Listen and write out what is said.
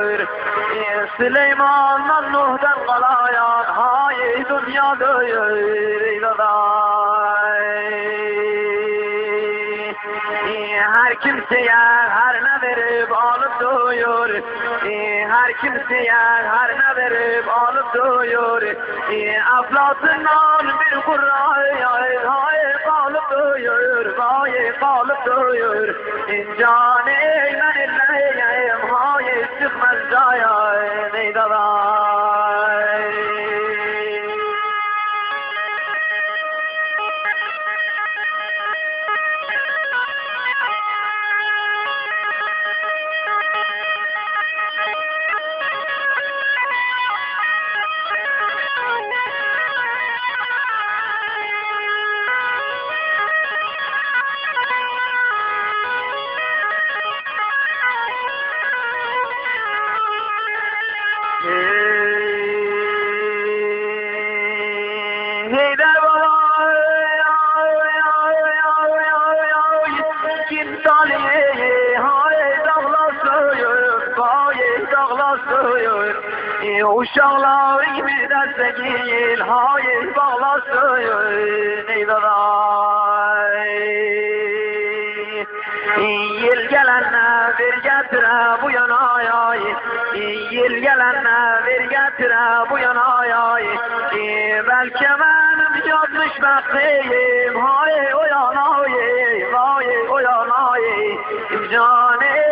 doyur Süleyman'dan Nuh'dan kalayan hay dünya doyur Her kimseye her ne verip alıp doyur Her kimseye her ne verip alıp doyur Aflatından bir kurraya kalıp doyur kalıp doyur Can eymen illeyim hay çıkmaz caya neydalar Heydar baba kim taliye hay dağlasıyor hay dağlasıyor uşaklar gibi derse değil hay bağlasıyor neydalar Yel gelenle ver getire bu yana ay Yel gelenle ver getire bu yana ay Belki benim yazmış bekleyim Hay o yana ay Hay o yana ay Canım